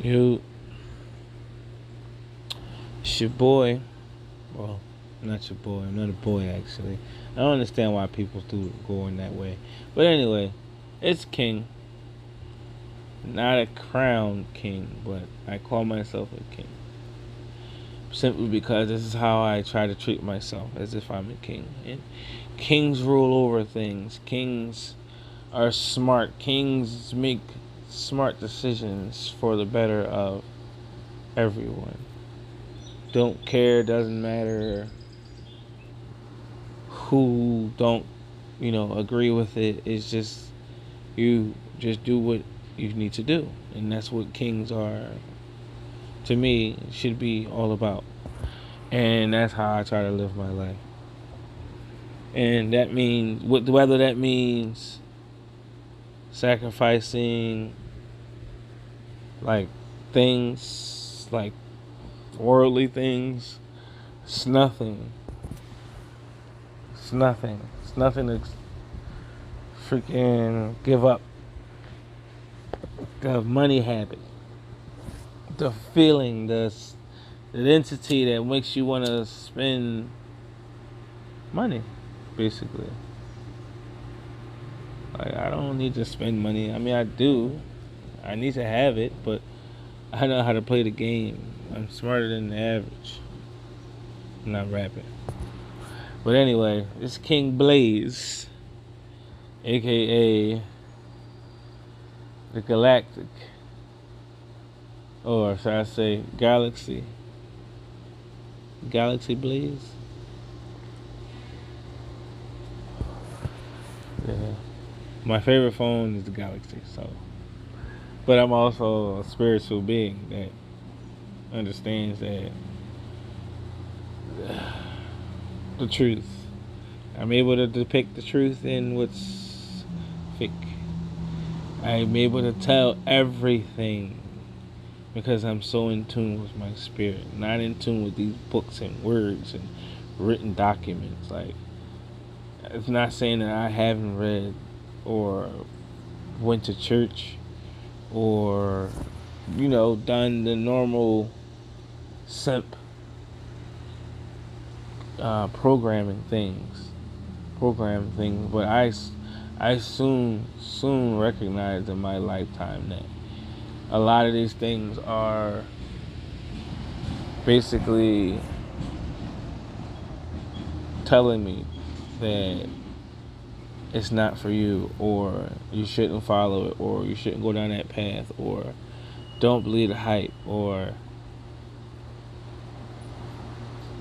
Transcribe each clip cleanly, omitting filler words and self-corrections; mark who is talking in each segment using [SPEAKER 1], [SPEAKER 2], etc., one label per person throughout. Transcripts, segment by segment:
[SPEAKER 1] You, it's your boy. Well, not your boy. I'm not a boy, actually. I don't understand why people do go in that way. But anyway, it's King. Not a crowned king, but I call myself a king. Simply because this is how I try to treat myself, as if I'm a king. And kings rule over things. Kings are smart. Kings make smart decisions for the better of everyone. Don't care, doesn't matter who don't, agree with it. It's just you just do what you need to do. And that's what kings are, to me, should be all about. And that's how I try to live my life. And that means, whether that means sacrificing like things, like worldly things, it's nothing. It's nothing. It's nothing to freaking give up. The money habit, the feeling, the entity that makes you want to spend money, basically. Like, I don't need to spend money. I mean, I do. I need to have it, but I know how to play the game. I'm smarter than the average. I'm not rapping. But anyway, it's King Blaze, aka the Galactic, or should I say Galaxy? Galaxy Blaze? Yeah. My favorite phone is the Galaxy, so. But I'm also a spiritual being that understands that the truth. I'm able to depict the truth in what's fake. I'm able to tell everything because I'm so in tune with my spirit, not in tune with these books and words and written documents. Like, it's not saying that I haven't read or went to church or, done the normal simp program things, but I soon recognized in my lifetime that a lot of these things are basically telling me that it's not for you, or you shouldn't follow it, or you shouldn't go down that path, or don't believe the hype, or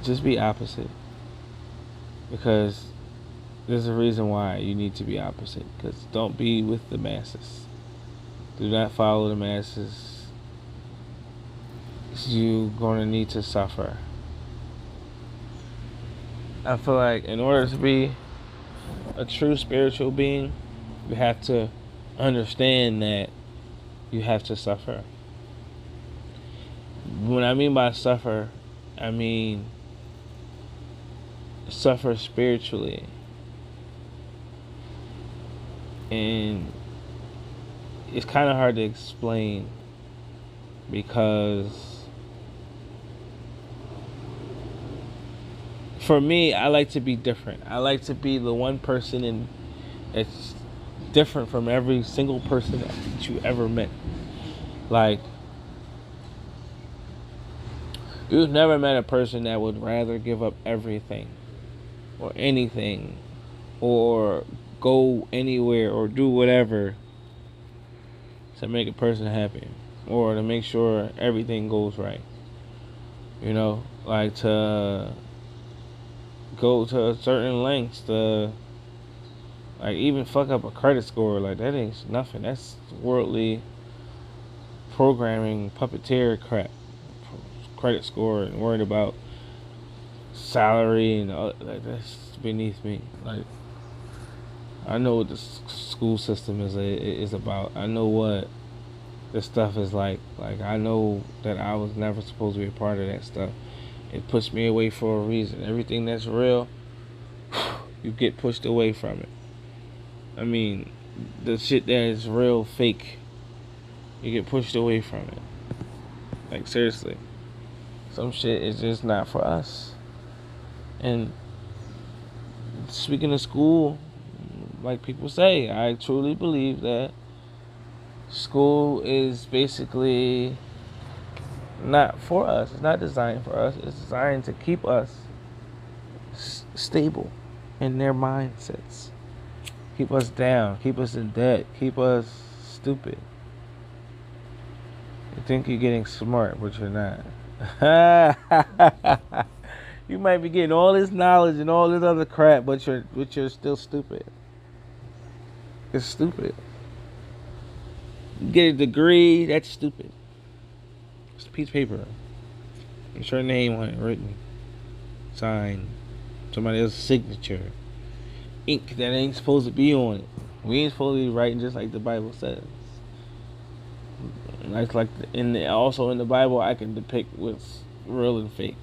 [SPEAKER 1] just be opposite. Because there's a reason why you need to be opposite. Because don't be with the masses. Do not follow the masses. You're going to need to suffer. I feel like in order to be a true spiritual being, you have to understand that you have to suffer. When I mean by suffer, I mean suffer spiritually. And it's kind of hard to explain because for me, I like to be different. I like to be the one person that's different from every single person that you ever met. Like, you've never met a person that would rather give up everything or anything or go anywhere or do whatever to make a person happy or to make sure everything goes right. Like to go to certain lengths to, like, even fuck up a credit score. Like, that ain't nothing. That's worldly programming, puppeteer crap. Credit score and worried about salary and all, like, that's beneath me. Like, I know what the school system is about. I know what this stuff is like. Like, I know that I was never supposed to be a part of that stuff. It pushed me away for a reason. Everything that's real, you get pushed away from it. I mean, the shit that is real fake, you get pushed away from it. Like, seriously. Some shit is just not for us. And speaking of school, like people say, I truly believe that school is basically not for us. It's not designed for us. It's designed to keep us stable in their mindsets. Keep us down. Keep us in debt. Keep us stupid. You think you're getting smart, but you're not. You might be getting all this knowledge and all this other crap, but you're still stupid. It's stupid. You get a degree, that's stupid. It's a piece of paper. It's your name on it, written, signed, somebody else's signature, ink that ain't supposed to be on it. We ain't supposed to be writing just like the Bible says. And that's like also in the Bible, I can depict what's real and fake.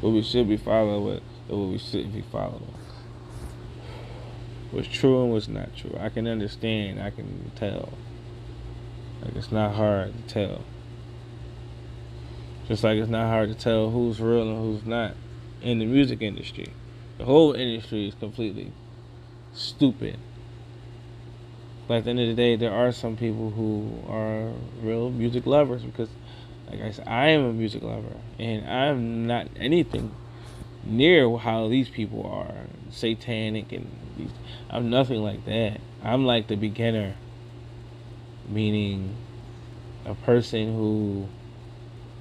[SPEAKER 1] What we should be following, what we shouldn't be following. What's true and what's not true. I can understand. I can tell. Like, it's not hard to tell. Just like it's not hard to tell who's real and who's not in the music industry. The whole industry is completely stupid. But at the end of the day, there are some people who are real music lovers because, like I said, I am a music lover. And I'm not anything near how these people are. Satanic and I'm nothing like that. I'm like the beginner. Meaning a person who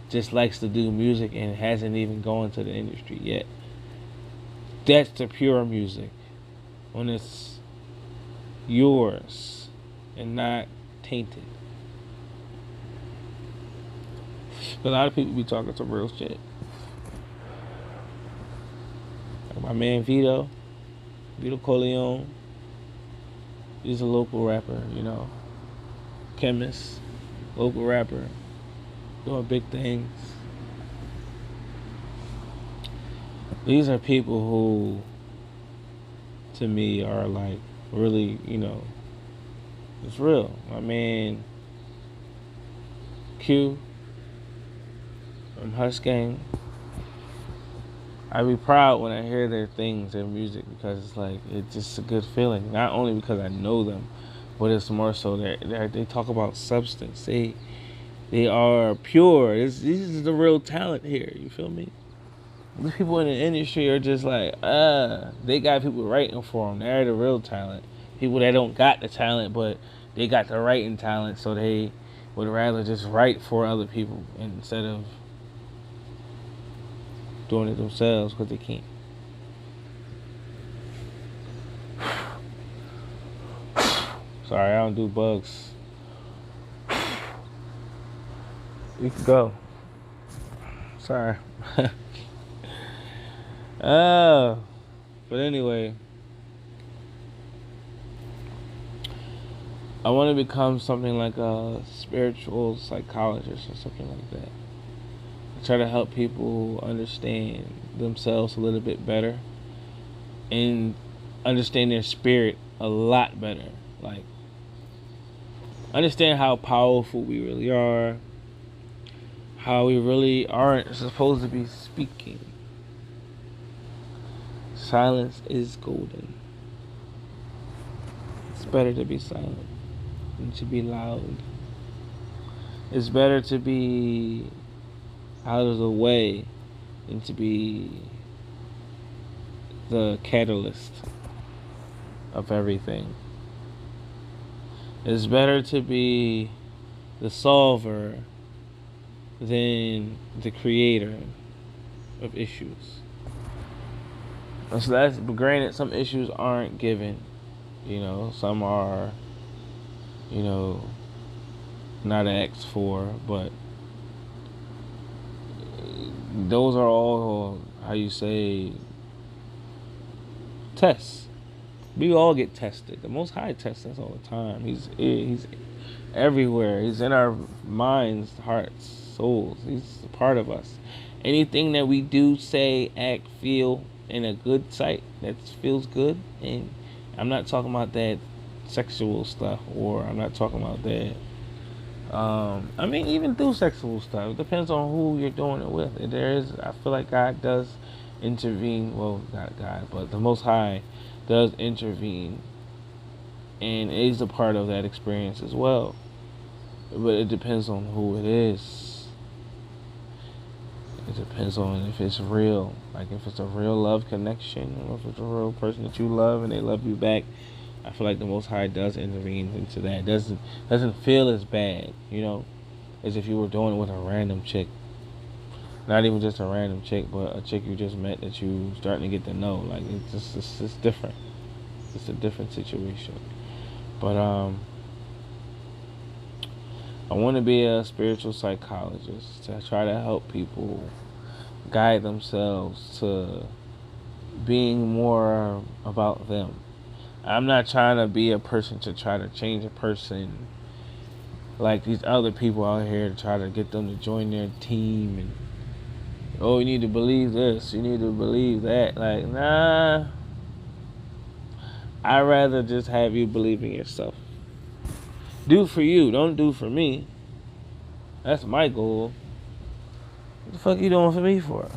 [SPEAKER 1] just likes to do music and hasn't even gone to the industry yet. That's the pure music. When it's yours and not tainted. A lot of people be talking some real shit. Like my man Vito Corleone. He's a local rapper, you know. Chemist, local rapper, doing big things. These are people who, to me, are like really, you know, it's real. My man Q from Hush Gang. I be proud when I hear their things, their music, because it's like it's just a good feeling. Not only because I know them, but it's more so that they talk about substance. They are pure. This is the real talent here. You feel me? These people in the industry are just like, they got people writing for them. They're the real talent. People that don't got the talent, but they got the writing talent, so they would rather just write for other people instead of doing it themselves because they can't. Sorry, I don't do bugs. You can go. Sorry. But anyway, I want to become something like a spiritual psychologist or something like that. I try to help people understand themselves a little bit better and understand their spirit a lot better. Like, understand how powerful we really are, how we really aren't supposed to be speaking. Silence is golden. It's better to be silent than to be loud. It's better to be out of the way than to be the catalyst of everything. It's better to be the solver than the creator of issues. And so that's granted, some issues aren't given. You know, some are, you know, not asked for, but those are all, how you say, tests. We all get tested. The Most High tests us all the time. He's everywhere. He's in our minds, hearts, souls. He's a part of us. Anything that we do, say, act, feel in a good sight, that feels good. And I'm not talking about that sexual stuff, or I'm not talking about that. I mean, even through sexual stuff, it depends on who you're doing it with. I feel like God does intervene. Well, not God, but the Most High does intervene, and is a part of that experience as well. But it depends on who it is. It depends on if it's real, like if it's a real love connection, or if it's a real person that you love and they love you back. I feel like the Most High does intervene into that. Doesn't feel as bad, as if you were doing it with a random chick. Not even just a random chick, but a chick you just met that you starting to get to know. Like it's different. It's a different situation. But I want to be a spiritual psychologist to try to help people guide themselves to being more about them. I'm not trying to be a person to try to change a person like these other people out here to try to get them to join their team and, oh, you need to believe this, you need to believe that. Like, nah. I'd rather just have you believe in yourself. Do for you, don't do for me. That's my goal. What the fuck you doing for me for?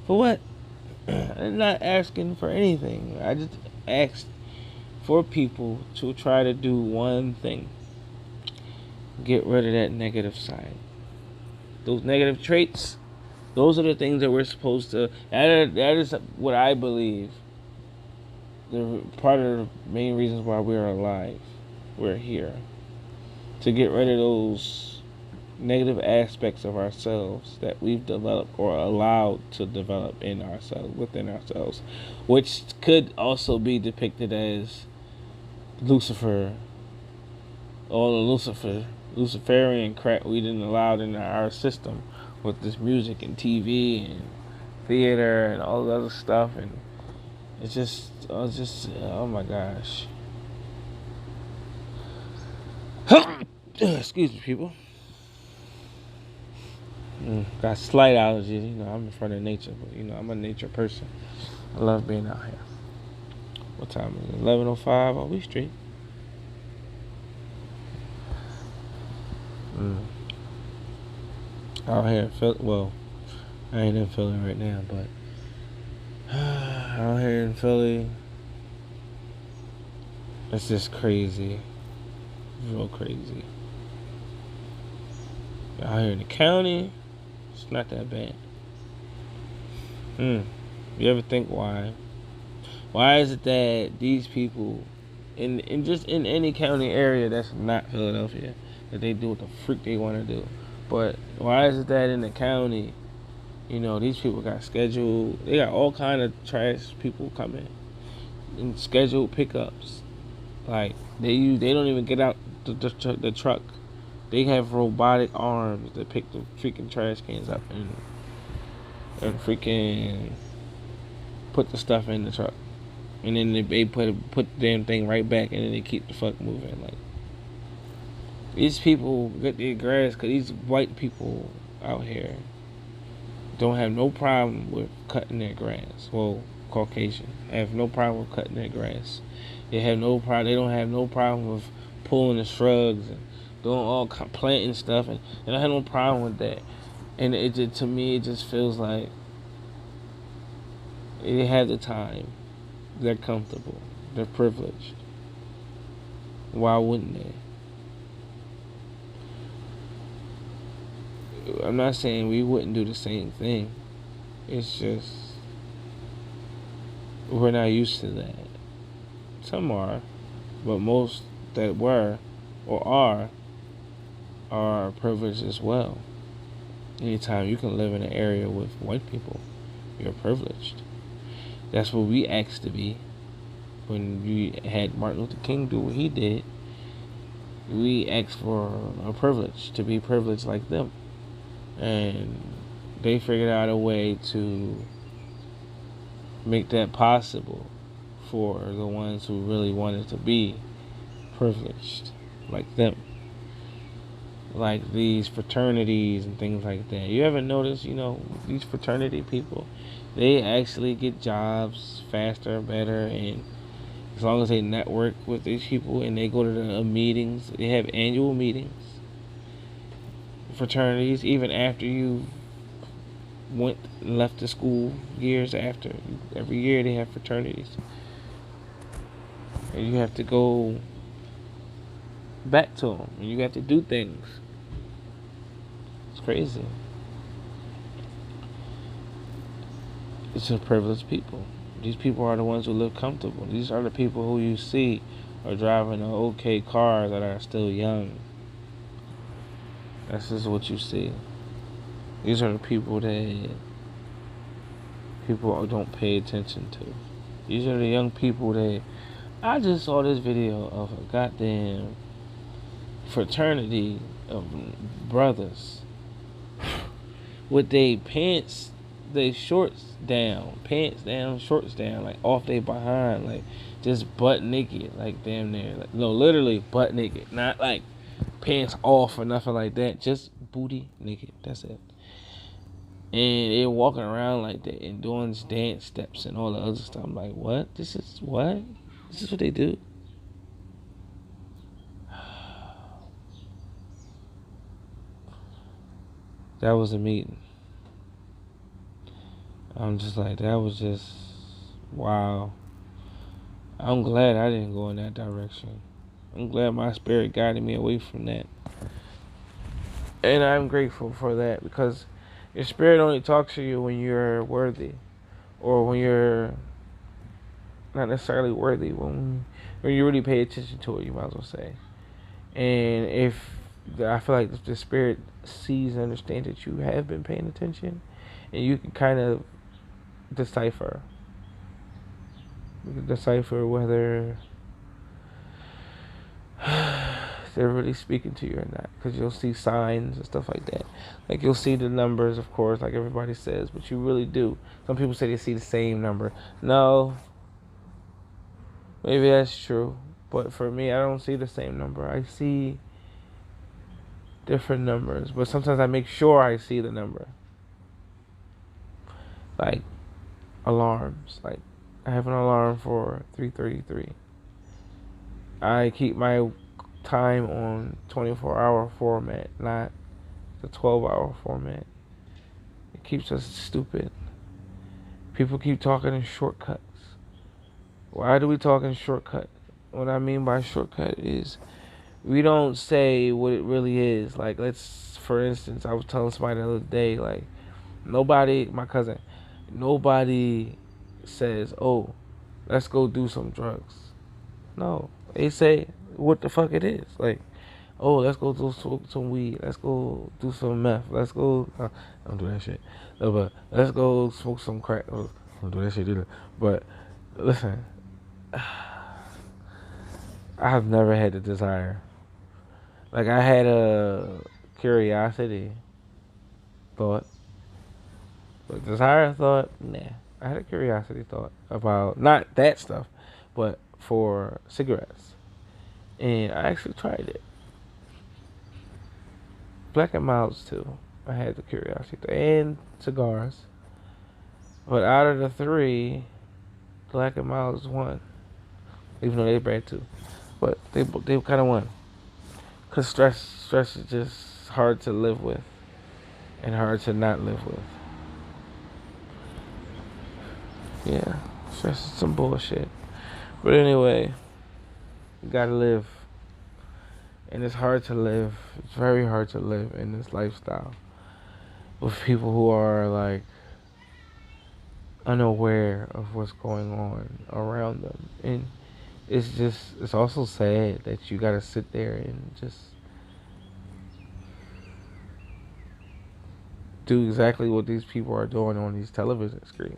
[SPEAKER 1] For what? I'm not asking for anything. I just asked for people to try to do one thing. Get rid of that negative side. Those negative traits, those are the things that we're supposed to... That is what I believe. The part of the main reasons why we're alive. We're here. To get rid of those negative aspects of ourselves that we've developed or allowed to develop in ourselves, within ourselves, which could also be depicted as Lucifer, all the Luciferian crap we didn't allow in our system with this music and TV and theater and all the other stuff, and it's just oh my gosh. Excuse me, people. Got slight allergies. I'm in front of nature, but I'm a nature person. I love being out here. What time is it? 11:05. Oh, we straight. Out here in Philly. Well, I ain't in Philly right now, but out here in Philly, it's just crazy. Real crazy. Out here in the county, it's not that bad. You ever think why? Why is it that these people in just in any county area that's not Philadelphia, that they do what the freak they want to do? But why is it that in the county, these people got scheduled, they got all kind of trash people coming and scheduled pickups. Like they don't even get out the truck. They have robotic arms that pick the freaking trash cans up and freaking put the stuff in the truck, and then they put the damn thing right back, and then they keep the fuck moving. Like, these people get their grass, cause these white people out here don't have no problem with cutting their grass. Well, Caucasian have no problem with cutting their grass. They have no problem. They don't have no problem with pulling the shrugs and doing all planting stuff, and I don't have no problem with that. And to me, it just feels like they have the time. They're comfortable. They're privileged. Why wouldn't they? I'm not saying we wouldn't do the same thing. It's just we're not used to that. Some are, but most that were or are privileged as well. Anytime you can live in an area with white people, you're privileged. That's what we asked to be. When we had Martin Luther King do what he did, we asked for a privilege, to be privileged like them. And they figured out a way to make that possible for the ones who really wanted to be privileged like them. Like these fraternities and things like that. You ever notice, these fraternity people, they actually get jobs faster, better, and As long as they network with these people and they go to the meetings, they have annual meetings, fraternities, even after you went left the school years after. Every year they have fraternities. And you have to go back to them. And you have to do things. It's crazy. It's a privileged people. These people are the ones who live comfortable. These are the people who you see are driving an okay car that are still young. This is what you see. These are the people that people don't pay attention to. These are the young people that... I just saw this video of a goddamn fraternity of brothers with their pants, their shorts down, shorts down, like off their behind, like just butt naked, like damn near, like, no, literally butt naked, not like pants off or nothing like that, just booty naked. That's it. And they're walking around like that and doing dance steps and all the other stuff. I'm like, what? This is what? This is what they do? That was a meeting. I'm just like, that was just, wow. I'm glad I didn't go in that direction. I'm glad my spirit guided me away from that. And I'm grateful for that, because your spirit only talks to you when you're worthy, or when you're not necessarily worthy, when you really pay attention to it, you might as well say. And if I feel like the spirit sees and understands that you have been paying attention, and you can kind of decipher. You can decipher whether they're really speaking to you or not, because you'll see signs and stuff like that. Like, you'll see the numbers, of course, like everybody says, but you really do. Some people say they see the same number. No, maybe that's true, but for me, I don't see the same number. I see different numbers, but sometimes I make sure I see the number. Like alarms, like I have an alarm for 3:33. I keep my time on 24-hour format, not the 12-hour format. It keeps us stupid. People keep talking in shortcuts. Why do we talk in shortcut? What I mean by shortcut is we don't say what it really is. Like, let's, for instance, I was telling somebody the other day, like, my cousin, nobody says, oh, let's go do some drugs. No, they say what the fuck it is. Like, oh, let's go smoke some weed. Let's go do some meth. Let's go, I don't do that shit. No, but let's go smoke some crack. I don't do that shit either. But listen, I have never had the desire. Like, I had a curiosity thought, but desire thought, nah. I had a curiosity thought about, not that stuff, but for cigarettes. And I actually tried it. Black and Milds too. I had the curiosity thought. And cigars. But out of the three, Black and Milds won. Even though they bad too. But they kind of won. Because stress is just hard to live with. And hard to not live with. Yeah, stress is some bullshit. But anyway, you gotta live. And it's hard to live. It's very hard to live in this lifestyle with people who are like unaware of what's going on around them. And it's also sad that you gotta sit there and just do exactly what these people are doing on these television screens.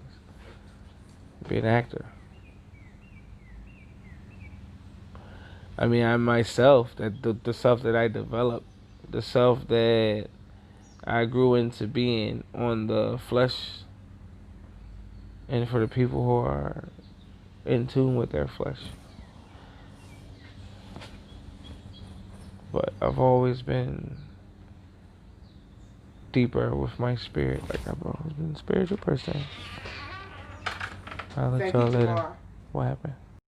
[SPEAKER 1] Be an actor. I mean, I myself, that the self that I developed, the self that I grew into being on the flesh, and for the people who are in tune with their flesh. But I've always been deeper with my spirit. Like, I've always been a spiritual person. I'll let y'all later. What happened?